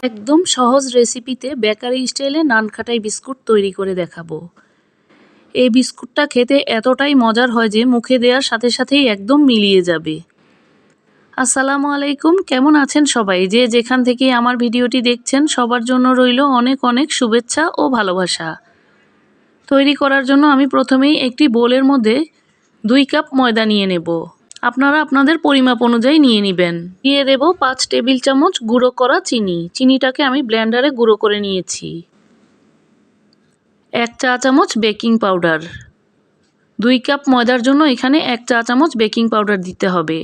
একদম সহজ রেসিপিতে বেকারি স্টাইলে নানখাটাই বিস্কুট তৈরি করে দেখাবো। এই বিস্কুটটা খেতে এতটাই মজার হয় যে মুখে দেওয়ার সাথে সাথেই একদম মিলিয়ে যাবে। আসসালামু আলাইকুম, কেমন আছেন সবাই? যে যেখান থেকে আমার ভিডিওটি দেখছেন সবার জন্য রইল অনেক অনেক শুভেচ্ছা ও ভালোবাসা। তৈরি করার জন্য আমি প্রথমেই একটি বোলের মধ্যে 2 কাপ ময়দা নিয়ে নেব। আপনারা আপনাদের পরিমাপ অনুযায়ী নিয়ে নেবেন। দিয়ে দেব 5 টেবিল চামচ গুঁড়ো করা চিনি। চিনিটাকে আমি ব্লেন্ডারে গুঁড়ো করে নিয়েছি। 1 চা চামচ বেকিং পাউডার। 2 কাপ ময়দার জন্য এখানে 1 চা চামচ বেকিং পাউডার দিতে হবে।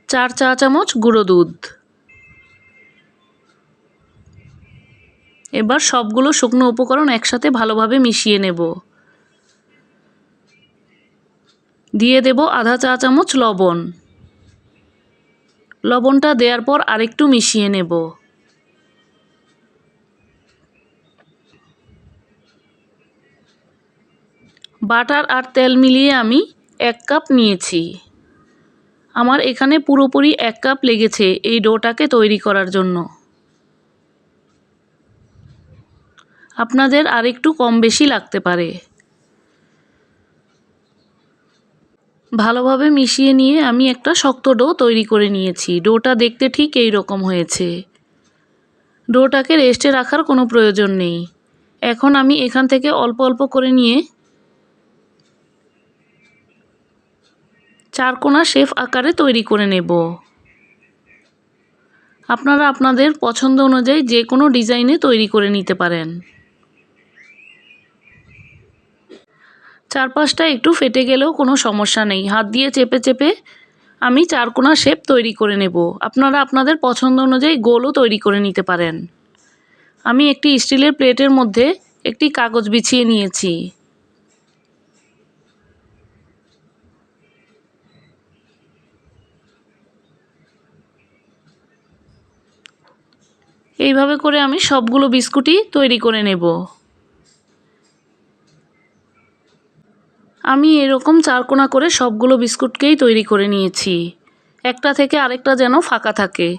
4 চা চামচ গুঁড়ো দুধ। এবার সবগুলো শুকনো উপকরণ একসাথে ভালোভাবে মিশিয়ে নেব। দিয়ে দেব আধা চা চামচ লবণ। লবণটা দেওয়ার পর আরেকটু মিশিয়ে নেব। বাটার আর তেল মিলিয়ে আমি 1 কাপ নিয়েছি। আমার এখানে পুরোপুরি 1 কাপ লেগেছে এই ডোটাকে তৈরি করার জন্য। আপনাদের আরেকটু কম বেশি লাগতে পারে। ভালোভাবে মিশিয়ে নিয়ে আমি একটা শক্ত ডো তৈরি করে নিয়েছি। ডোটা দেখতে ঠিক এই রকম হয়েছে। ডোটাকে রেস্টে রাখার কোনো প্রয়োজন নেই। এখন আমি এখান থেকে অল্প অল্প করে নিয়ে চারকোনা শেপ আকারে তৈরি করে নেব। আপনারা আপনাদের পছন্দ অনুযায়ী যে কোনো ডিজাইনে তৈরি করে নিতে পারেন। চারপাশটা একটু ফেটে গেলেও কোনো সমস্যা নেই। হাত দিয়ে চেপে চেপে আমি চারকোনা শেপ তৈরি করে নেব। আপনারা আপনাদের পছন্দ অনুযায়ী গোলও তৈরি করে নিতে পারেন। আমি একটি স্টিলের প্লেটের মধ্যে একটি কাগজ বিছিয়ে নিয়েছি। এইভাবে করে আমি সবগুলো বিস্কুটই তৈরি করে নেব। আমি এরকম চারকোনা করে সবগুলো বিস্কুটকেই তৈরি করে নিয়েছি। একটা থেকে আরেকটা যেন ফাঁকা থাকে,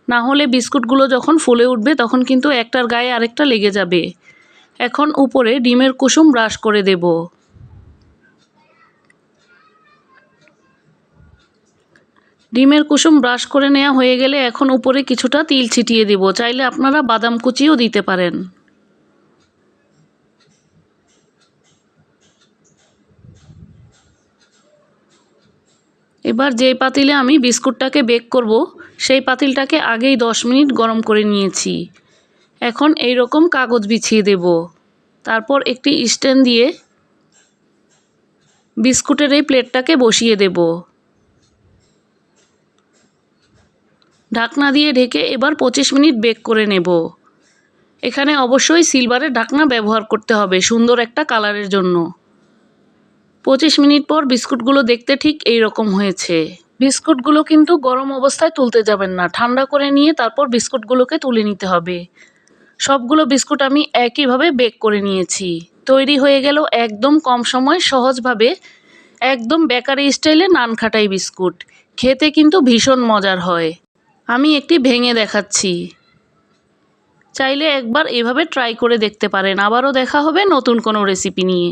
না হলে বিস্কুটগুলো যখন ফুলে উঠবে তখন কিন্তু একটার গায়ে আরেকটা লেগে যাবে। এখন উপরে ডিমের কুসুম ব্রাশ করে দেব। ডিমের কুসুম ব্রাশ করে নেওয়া হয়ে গেলে এখন উপরে কিছুটা তিল ছিটিয়ে দেব। চাইলে আপনারা বাদাম কুচিও দিতে পারেন। এবার যেই পাতিলে আমি বিস্কুটটাকে বেক করব সেই পাতিলটাকে আগেই 10 মিনিট গরম করে নিয়েছি। এখন এই রকম কাগজ বিছিয়ে দেব। তারপর একটি স্ট্যান্ড দিয়ে বিস্কুটের এই প্লেটটাকে বসিয়ে দেব। ঢাকনা দিয়ে ঢেকে এবার 25 মিনিট বেক করে নেব। এখানে অবশ্যই সিলভারের ঢাকনা ব্যবহার করতে হবে সুন্দর একটা কালারের জন্য। 25 মিনিট পর বিস্কুটগুলো দেখতে ঠিক এই রকম হয়েছে। বিস্কুটগুলো কিন্তু গরম অবস্থায় তুলতে যাবেন না, ঠান্ডা করে নিয়ে তারপর বিস্কুটগুলোকে তুলে নিতে হবে। সবগুলো বিস্কুট আমি একইভাবে বেক করে নিয়েছি। তৈরি হয়ে গেল একদম কম সময় সহজভাবে একদম বেকারি স্টাইলে নানখাটাই বিস্কুট। খেতে কিন্তু ভীষণ মজার হয়। আমি একটি ভেঙে দেখাচ্ছি। চাইলে একবার এভাবে ট্রাই করে দেখতে পারেন। আবারও দেখা হবে নতুন কোনো রেসিপি নিয়ে।